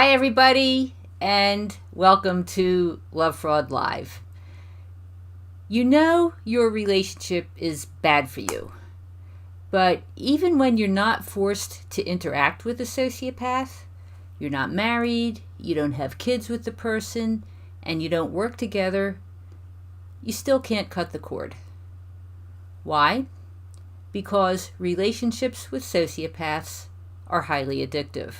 Hi, everybody, and welcome to Lovefraud Live. You know your relationship is bad for you, but even when you're not forced to interact with a sociopath, you're not married, you don't have kids with the person, and you don't work together, you still can't cut the cord. Why? Because relationships with sociopaths are highly addictive.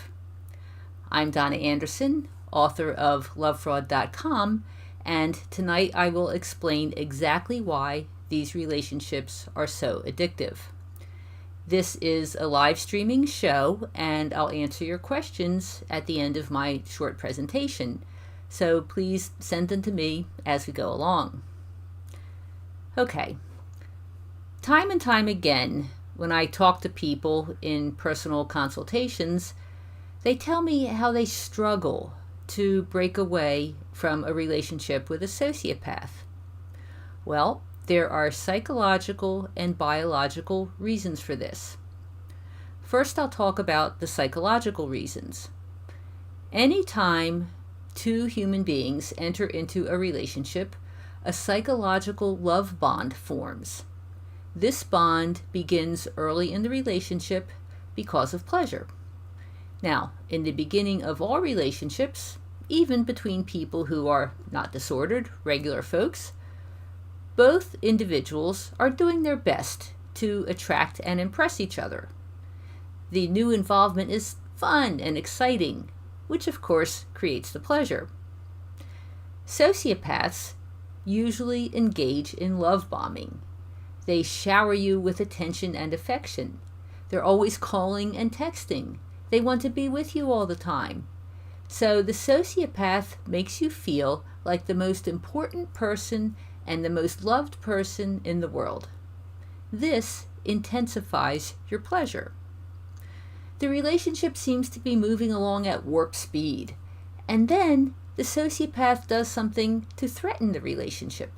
I'm Donna Andersen, author of Lovefraud.com, and tonight I will explain exactly why these relationships are so addictive. This is a live streaming show, and I'll answer your questions at the end of my short presentation, so please send them to me as we go along. Okay. Time and time again, when I talk to people in personal consultations, they tell me how they struggle to break away from a relationship with a sociopath. Well, there are psychological and biological reasons for this. First, I'll talk about the psychological reasons. Anytime two human beings enter into a relationship, a psychological love bond forms. This bond begins early in the relationship because of pleasure. Now, in the beginning of all relationships, even between people who are not disordered, regular folks, both individuals are doing their best to attract and impress each other. The new involvement is fun and exciting, which of course creates the pleasure. Sociopaths usually engage in love bombing. They shower you with attention and affection. They're always calling and texting. They want to be with you all the time. So the sociopath makes you feel like the most important person and the most loved person in the world. This intensifies your pleasure. The relationship seems to be moving along at warp speed, and then the sociopath does something to threaten the relationship.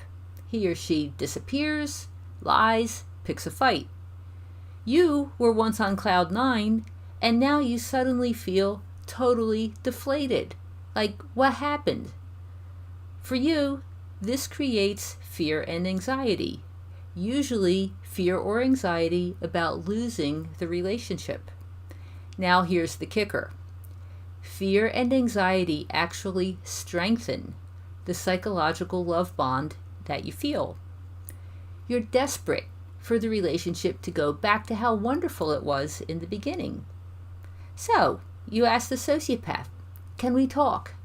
He or she disappears, lies, picks a fight. You were once on cloud 9, and now you suddenly feel totally deflated. Like, what happened? For you, this creates fear and anxiety. Usually fear or anxiety about losing the relationship. Now here's the kicker. Fear and anxiety actually strengthen the psychological love bond that you feel. You're desperate for the relationship to go back to how wonderful it was in the beginning. So, you ask the sociopath, can we talk?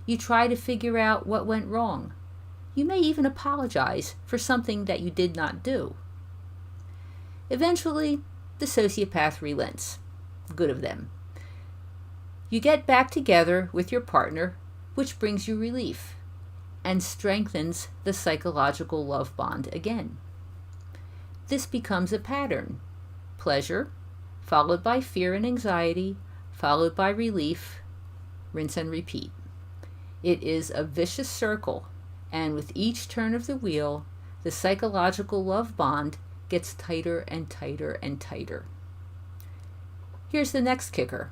You try to figure out what went wrong. You may even apologize for something that you did not do. Eventually, the sociopath relents. Good of them. You get back together with your partner, which brings you relief and strengthens the psychological love bond again. This becomes a pattern. Pleasure, followed by fear and anxiety, followed by relief, rinse and repeat. It is a vicious circle, and with each turn of the wheel, the psychological love bond gets tighter and tighter and tighter. Here's the next kicker.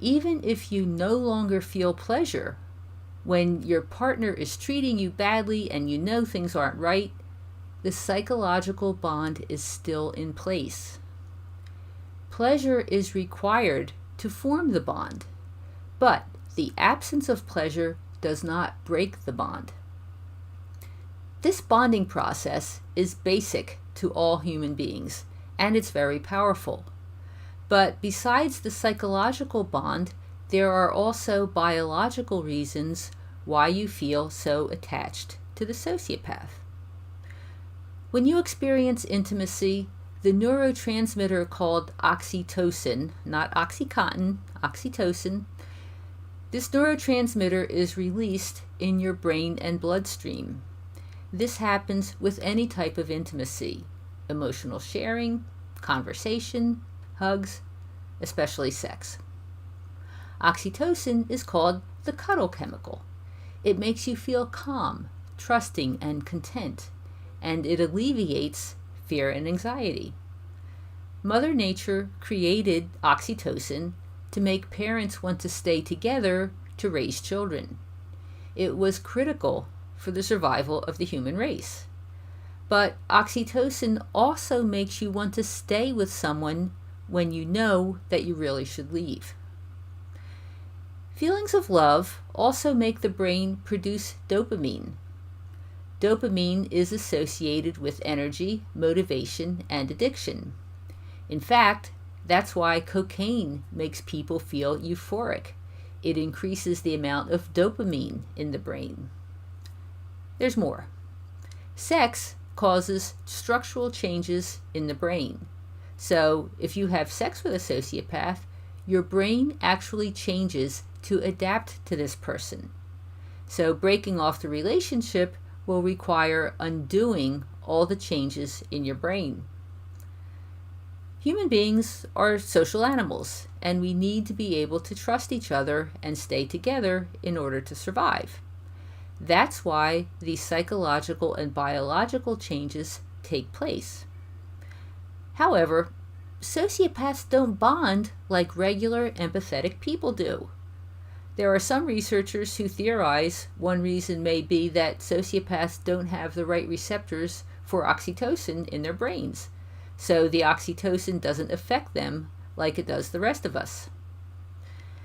Even if you no longer feel pleasure, when your partner is treating you badly and you know things aren't right, the psychological bond is still in place. Pleasure is required to form the bond, but the absence of pleasure does not break the bond. This bonding process is basic to all human beings, and it's very powerful. But besides the psychological bond, there are also biological reasons why you feel so attached to the sociopath. When you experience intimacy, the neurotransmitter called oxytocin, not Oxycontin, oxytocin, this neurotransmitter is released in your brain and bloodstream. This happens with any type of intimacy, emotional sharing, conversation, hugs, especially sex. Oxytocin is called the cuddle chemical. It makes you feel calm, trusting, and content, and it alleviates fear and anxiety. Mother Nature created oxytocin to make parents want to stay together to raise children. It was critical for the survival of the human race. But oxytocin also makes you want to stay with someone when you know that you really should leave. Feelings of love also make the brain produce dopamine. Dopamine is associated with energy, motivation, and addiction. In fact, that's why cocaine makes people feel euphoric. It increases the amount of dopamine in the brain. There's more. Sex causes structural changes in the brain. So if you have sex with a sociopath, your brain actually changes to adapt to this person. So breaking off the relationship will require undoing all the changes in your brain. Human beings are social animals, and we need to be able to trust each other and stay together in order to survive. That's why these psychological and biological changes take place. However, sociopaths don't bond like regular empathetic people do. There are some researchers who theorize one reason may be that sociopaths don't have the right receptors for oxytocin in their brains, so the oxytocin doesn't affect them like it does the rest of us.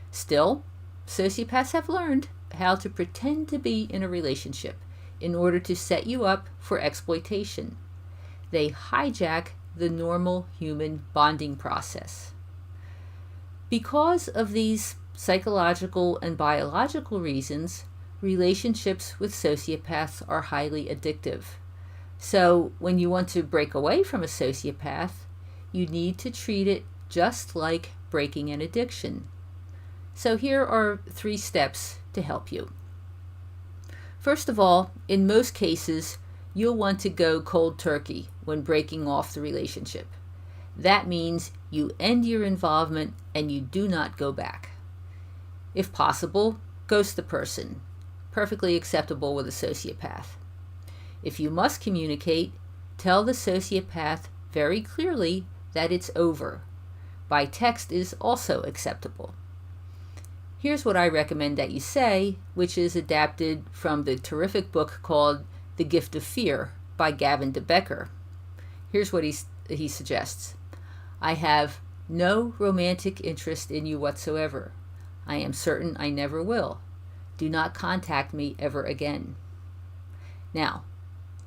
Still, sociopaths have learned how to pretend to be in a relationship in order to set you up for exploitation. They hijack the normal human bonding process. Because of these psychological and biological reasons, relationships with sociopaths are highly addictive. So when you want to break away from a sociopath, you need to treat it just like breaking an addiction. So here are 3 steps to help you. First of all, in most cases, you'll want to go cold turkey when breaking off the relationship. That means you end your involvement and you do not go back. If possible, ghost the person. Perfectly acceptable with a sociopath. If you must communicate, tell the sociopath very clearly that it's over. By text is also acceptable. Here's what I recommend that you say, which is adapted from the terrific book called The Gift of Fear by Gavin de Becker. Here's what he suggests. I have no romantic interest in you whatsoever. I am certain I never will. Do not contact me ever again. Now,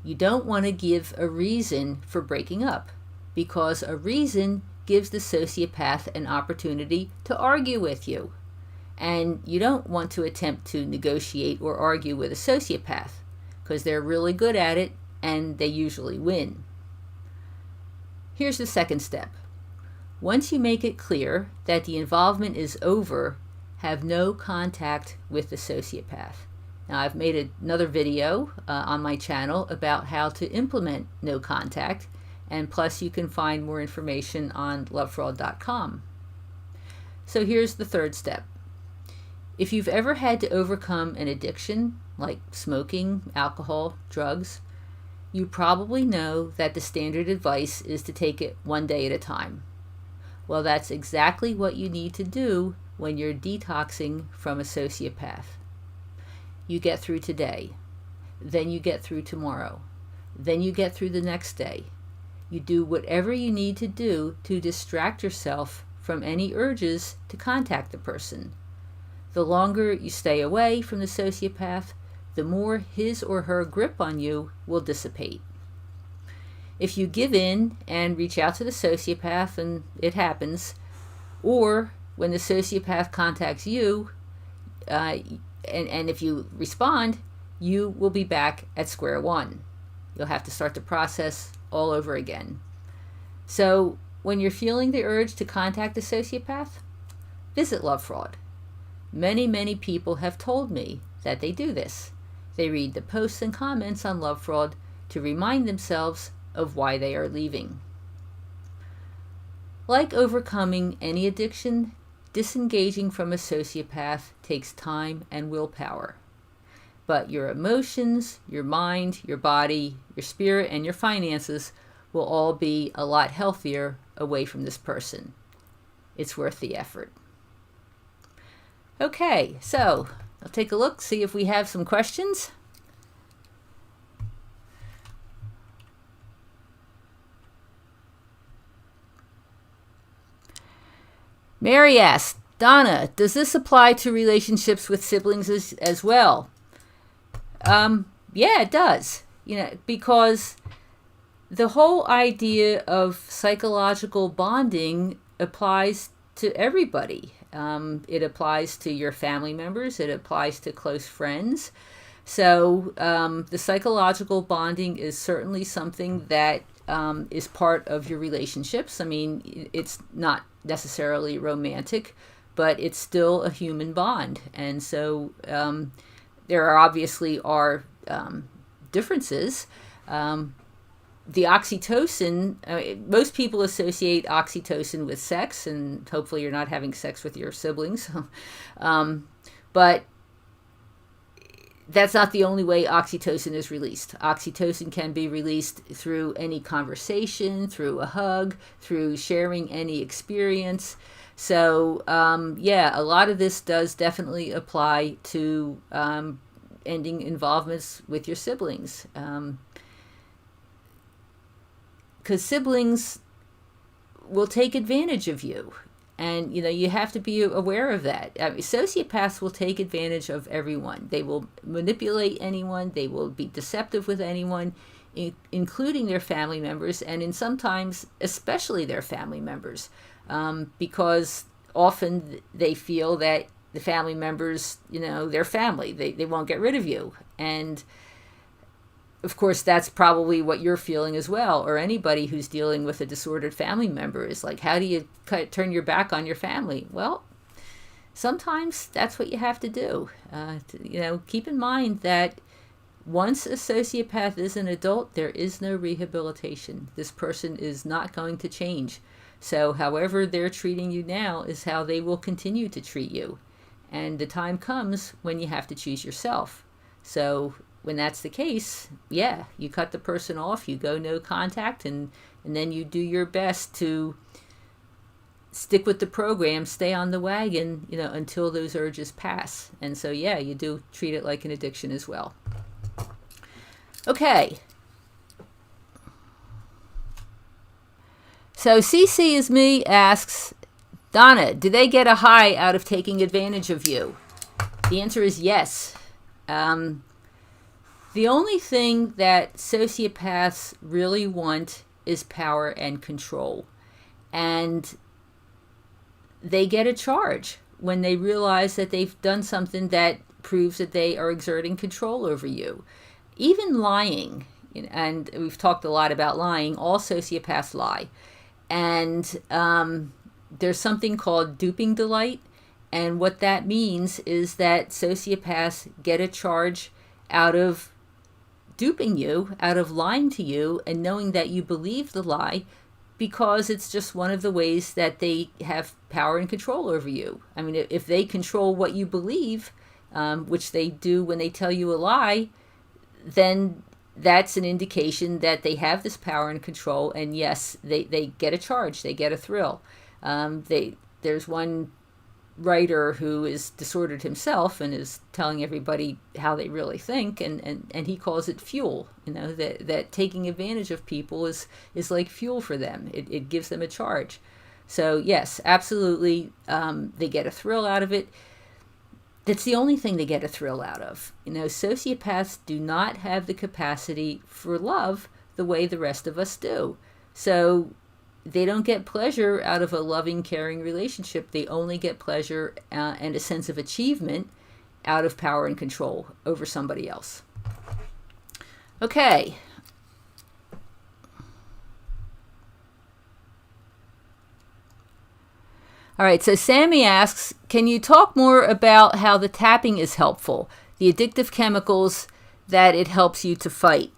you don't want to give a reason for breaking up, because a reason gives the sociopath an opportunity to argue with you. And you don't want to attempt to negotiate or argue with a sociopath, because they're really good at it and they usually win. Here's the second step. Once you make it clear that the involvement is over, have no contact with the sociopath. Now, I've made another video on my channel about how to implement no contact, and plus you can find more information on lovefraud.com. So here's the third step. If you've ever had to overcome an addiction, like smoking, alcohol, drugs, you probably know that the standard advice is to take it one day at a time. Well, that's exactly what you need to do when you're detoxing from a sociopath. You get through today, then you get through tomorrow, then you get through the next day. You do whatever you need to do to distract yourself from any urges to contact the person. The longer you stay away from the sociopath, the more his or her grip on you will dissipate. If you give in and reach out to the sociopath, and it happens, or when the sociopath contacts you, and if you respond, you will be back at square one. You'll have to start the process all over again. So when you're feeling the urge to contact the sociopath, visit Lovefraud. Many people have told me that they do this. They read the posts and comments on Lovefraud to remind themselves of why they are leaving. Like overcoming any addiction, disengaging from a sociopath takes time and willpower. But your emotions, your mind, your body, your spirit, and your finances will all be a lot healthier away from this person. It's worth the effort. Okay, so I'll take a look, see if we have some questions. Mary asked, Donna, does this apply to relationships with siblings as well? Yeah, it does. Because the whole idea of psychological bonding applies to everybody. It applies to your family members. It applies to close friends. So the psychological bonding is certainly something that is part of your relationships. I mean, it's not necessarily romantic, but it's still a human bond. And so there obviously are differences. The oxytocin, most people associate oxytocin with sex, and hopefully you're not having sex with your siblings. But that's not the only way oxytocin is released. Oxytocin can be released through any conversation, through a hug, through sharing any experience. So, yeah, a lot of this does definitely apply to ending involvements with your siblings. Because siblings will take advantage of you. And, you have to be aware of that. I mean, sociopaths will take advantage of everyone. They will manipulate anyone. They will be deceptive with anyone, including their family members, and sometimes especially their family members, because often they feel that the family members, their family, they won't get rid of you. And of course, that's probably what you're feeling as well, or anybody who's dealing with a disordered family member is like, how do you turn your back on your family? Well, sometimes that's what you have to do. Keep in mind that once a sociopath is an adult, there is no rehabilitation. This person is not going to change. So however they're treating you now is how they will continue to treat you. And the time comes when you have to choose yourself. So when that's the case, yeah, you cut the person off, you go no contact, and then you do your best to stick with the program, stay on the wagon, until those urges pass. And so, yeah, you do treat it like an addiction as well. Okay. So CC is me asks, Donna, do they get a high out of taking advantage of you? The answer is yes. The only thing that sociopaths really want is power and control. And they get a charge when they realize that they've done something that proves that they are exerting control over you. Even lying, and we've talked a lot about lying, all sociopaths lie. And there's something called duping delight. And what that means is that sociopaths get a charge out of duping you, out of lying to you and knowing that you believe the lie, because it's just one of the ways that they have power and control over you. I mean, if they control what you believe, which they do when they tell you a lie, then that's an indication that they have this power and control. And yes, they get a charge, they get a thrill. There's one writer who is disordered himself and is telling everybody how they really think, and he calls it fuel. That taking advantage of people is like fuel for them. It gives them a charge. So yes, absolutely, they get a thrill out of it. That's the only thing they get a thrill out of. Sociopaths do not have the capacity for love the way the rest of us do. So they don't get pleasure out of a loving, caring relationship. They only get pleasure and a sense of achievement out of power and control over somebody else. Okay. All right, so Sammy asks, can you talk more about how the tapping is helpful, the addictive chemicals that it helps you to fight?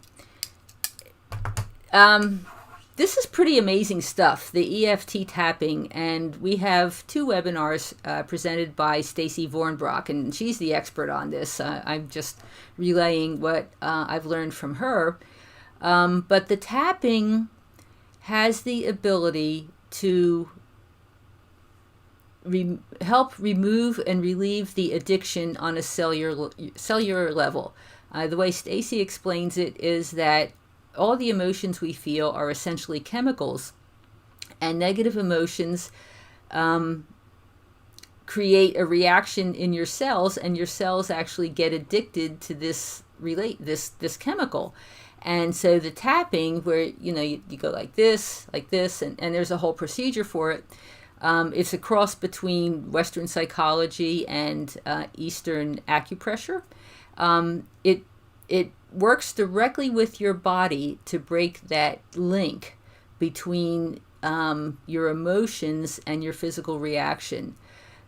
This is pretty amazing stuff, the EFT tapping, and we have 2 webinars presented by Stacy Vornbrock, and she's the expert on this. I'm just relaying what I've learned from her. But the tapping has the ability to help remove and relieve the addiction on a cellular level. The way Stacy explains it is that all the emotions we feel are essentially chemicals, and negative emotions create a reaction in your cells, and your cells actually get addicted to this chemical. And so the tapping, where you go like this, and there's a whole procedure for it. It's a cross between Western psychology and Eastern acupressure. It works directly with your body to break that link between your emotions and your physical reaction.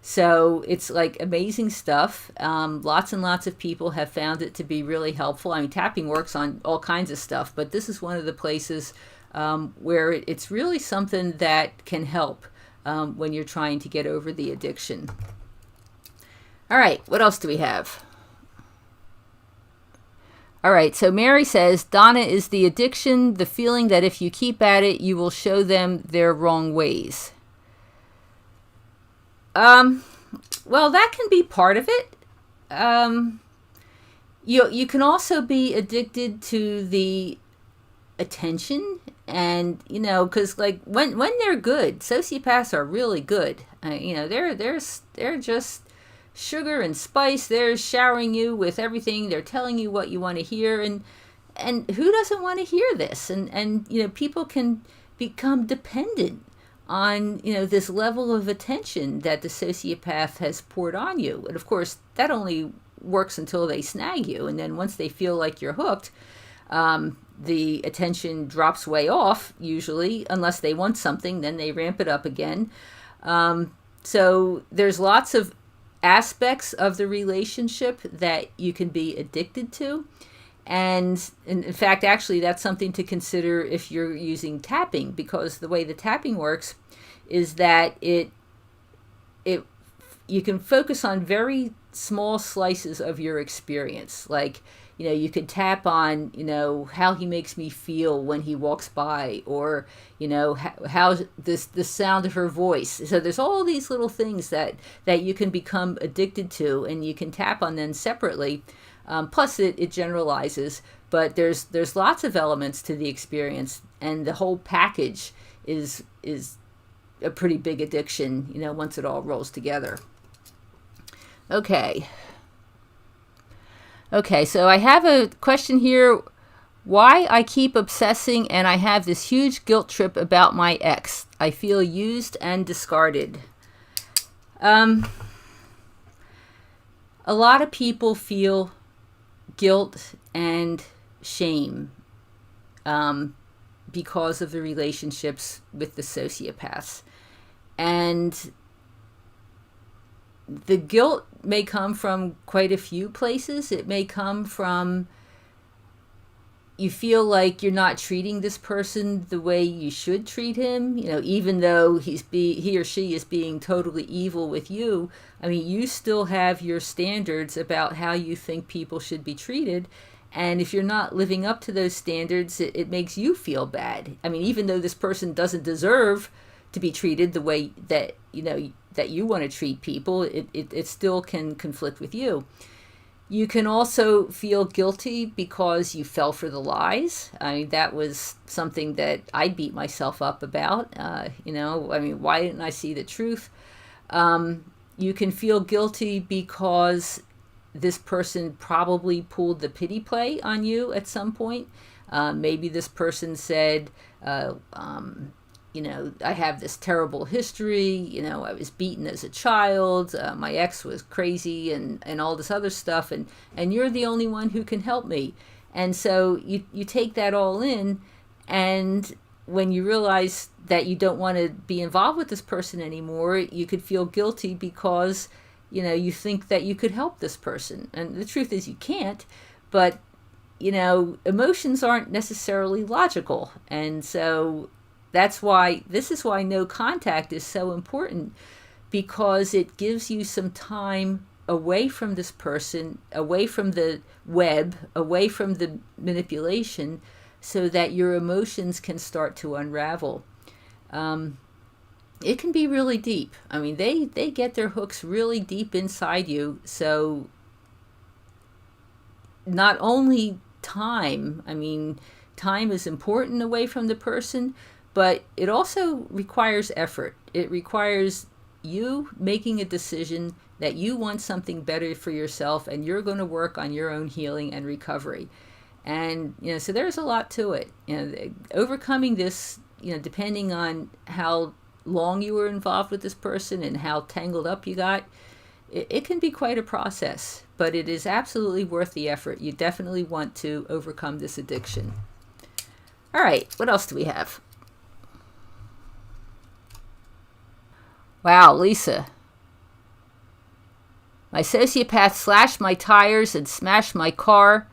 So it's like amazing stuff. Lots and lots of people have found it to be really helpful. I mean, tapping works on all kinds of stuff, but this is one of the places where it's really something that can help when you're trying to get over the addiction. All right, what else do we have? All right, so Mary says, Donna, is the addiction the feeling that if you keep at it, you will show them their wrong ways? Well, that can be part of it. You can also be addicted to the attention, and because like when they're good, sociopaths are really good. They're just sugar and spice. They're showering you with everything. They're telling you what you want to hear, and who doesn't want to hear this? And people can become dependent on this level of attention that the sociopath has poured on you. And of course, that only works until they snag you, and then once they feel like you're hooked, the attention drops way off, usually, unless they want something, then they ramp it up again. So there's lots of aspects of the relationship that you can be addicted to. And in fact, actually, that's something to consider if you're using tapping, because the way the tapping works is that you can focus on very small slices of your experience. Like, you could tap on, how he makes me feel when he walks by, or, how the sound of her voice. So there's all these little things that you can become addicted to, and you can tap on them separately. Plus it generalizes, but there's lots of elements to the experience, and the whole package is a pretty big addiction, once it all rolls together. Okay, so I have a question here. Why I keep obsessing and I have this huge guilt trip about my ex. I feel used and discarded. A lot of people feel guilt and shame because of the relationships with the sociopaths. And the guilt may come from quite a few places. It may come from you feel like you're not treating this person the way you should treat him, even though he or she is being totally evil with you. I mean, you still have your standards about how you think people should be treated. And if you're not living up to those standards, it makes you feel bad. I mean, even though this person doesn't deserve to be treated the way that, that you want to treat people, it still can conflict with you. You can also feel guilty because you fell for the lies. I mean, that was something that I beat myself up about. Why didn't I see the truth? You can feel guilty because this person probably pulled the pity play on you at some point. Maybe this person said, I have this terrible history, I was beaten as a child, my ex was crazy, and all this other stuff, and you're the only one who can help me. And so you take that all in, and when you realize that you don't want to be involved with this person anymore, you could feel guilty because, you think that you could help this person. And the truth is you can't, but, emotions aren't necessarily logical. And so this is why no contact is so important, because it gives you some time away from this person, away from the web, away from the manipulation, so that your emotions can start to unravel. it can be really deep. I mean, they get their hooks really deep inside you. So not only time, I mean, time is important away from the person, but it also requires effort. It requires you making a decision that you want something better for yourself, and you're going to work on your own healing and recovery. And, so there's a lot to it. Overcoming this, depending on how long you were involved with this person and how tangled up you got, it can be quite a process, but it is absolutely worth the effort. You definitely want to overcome this addiction. All right, what else do we have? Wow, Lisa. My sociopath slashed my tires and smashed my car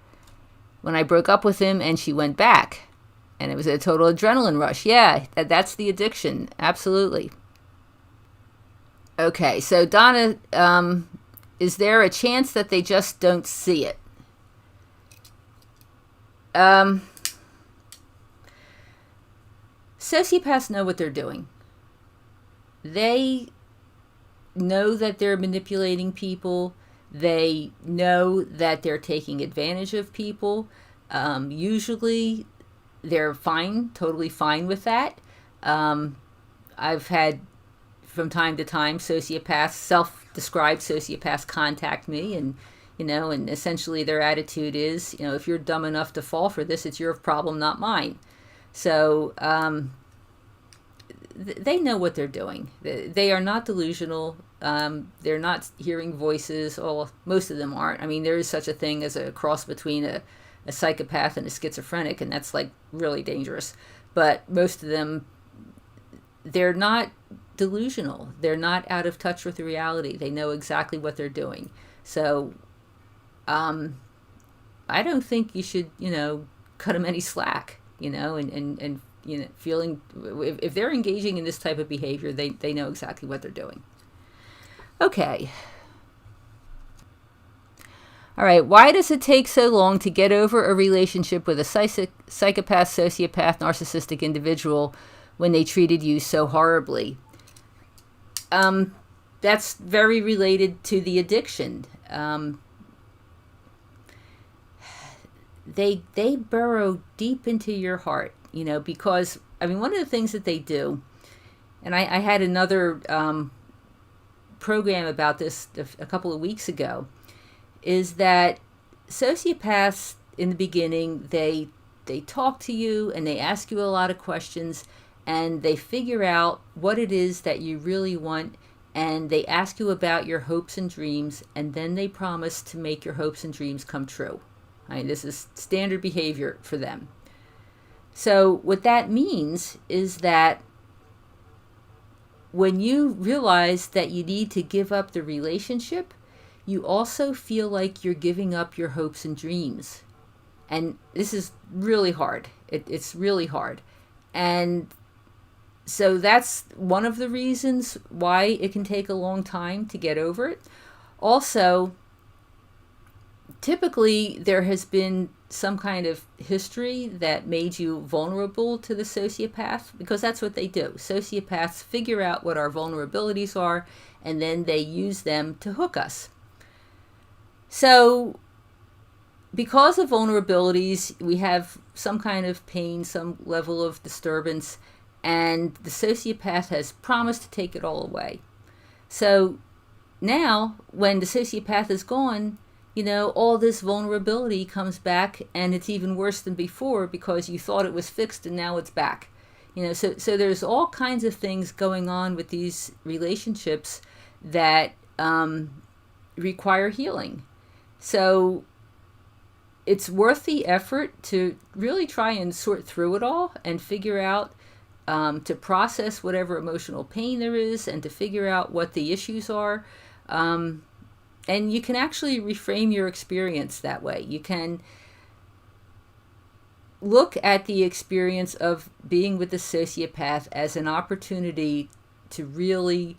when I broke up with him, and she went back. And it was a total adrenaline rush. Yeah, that's the addiction. Absolutely. Okay, so Donna, is there a chance that they just don't see it? Sociopaths know what they're doing. They know that they're manipulating people. They know that they're taking advantage of people. Usually they're fine, totally fine with that. I've had, from time to time, sociopaths, self-described sociopaths contact me, and and essentially their attitude is, if you're dumb enough to fall for this, it's your problem, not mine. So they know what they're doing. They are not delusional. They're not hearing voices. Well, most of them aren't. I mean, there is such a thing as a cross between a psychopath and a schizophrenic, and that's like really dangerous. But most of them, they're not delusional. They're not out of touch with the reality. They know exactly what they're doing. So I don't think you should, cut them any slack, and feeling, if they're engaging in this type of behavior, they know exactly what they're doing. Okay. All right. Why does it take so long to get over a relationship with a psychopath, sociopath, narcissistic individual when they treated you so horribly? That's very related to the addiction. They burrow deep into your heart, because, one of the things that they do, and I had another program about this a couple of weeks ago, is that sociopaths in the beginning, they talk to you and they ask you a lot of questions, and they figure out what it is that you really want, and they ask you about your hopes and dreams, and then they promise to make your hopes and dreams come true. This is standard behavior for them. So what that means is that when you realize that you need to give up the relationship, you also feel like you're giving up your hopes and dreams. And this is really hard. It's really hard. And so that's one of the reasons why it can take a long time to get over it. Also, typically there has been some kind of history that made you vulnerable to the sociopath, because that's what they do. Sociopaths figure out what our vulnerabilities are, and then they use them to hook us. So because of vulnerabilities, we have some kind of pain, some level of disturbance, and the sociopath has promised to take it all away. So now, when the sociopath is gone, all this vulnerability comes back, and it's even worse than before because you thought it was fixed and now it's back. So there's all kinds of things going on with these relationships that require healing. So it's worth the effort to really try and sort through it all and figure out, to process whatever emotional pain there is, and to figure out what the issues are. And you can actually reframe your experience that way. You can look at the experience of being with the sociopath as an opportunity to really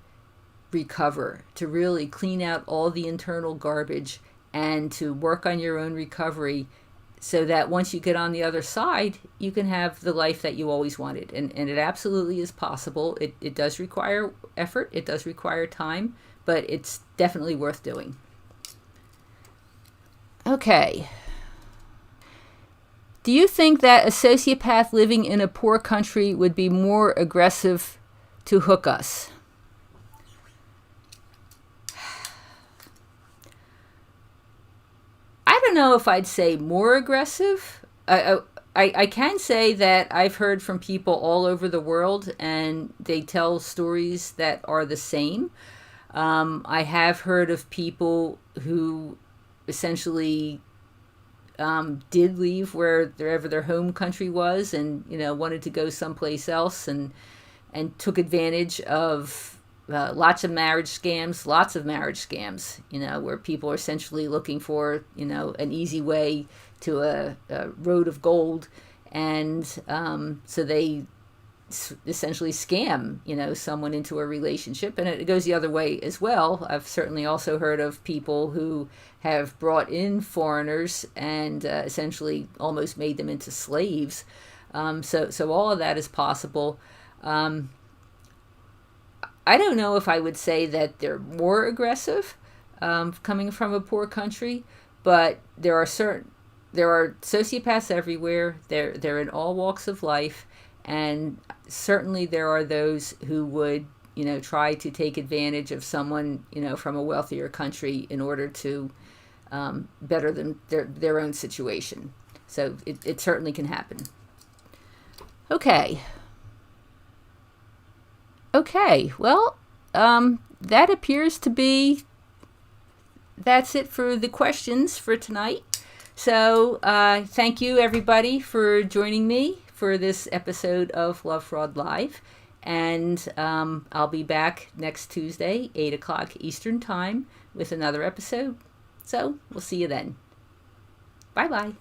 recover, to really clean out all the internal garbage, and to work on your own recovery, so that once you get on the other side, you can have the life that you always wanted. And it absolutely is possible. It does require effort. It does require time, but it's definitely worth doing. Okay. Do you think that a sociopath living in a poor country would be more aggressive to hook us? I don't know if I'd say more aggressive. I can say that I've heard from people all over the world, and they tell stories that are the same. I have heard of people who essentially did leave wherever their home country was, and wanted to go someplace else, and took advantage of lots of marriage scams, where people are essentially looking for an easy way to a road of gold, and so they essentially scam someone into a relationship. And it goes the other way as well. I've certainly also heard of people who have brought in foreigners and essentially almost made them into slaves. So all of that is possible. I don't know if I would say that they're more aggressive coming from a poor country, but there are sociopaths everywhere. They're in all walks of life, and certainly there are those who would try to take advantage of someone from a wealthier country in order to better their own situation. So it certainly can happen. Okay, well, that appears to be, that's it for the questions for tonight. So thank you, everybody, for joining me for this episode of Lovefraud Live. And I'll be back next Tuesday, 8 o'clock Eastern Time, with another episode. So we'll see you then. Bye-bye.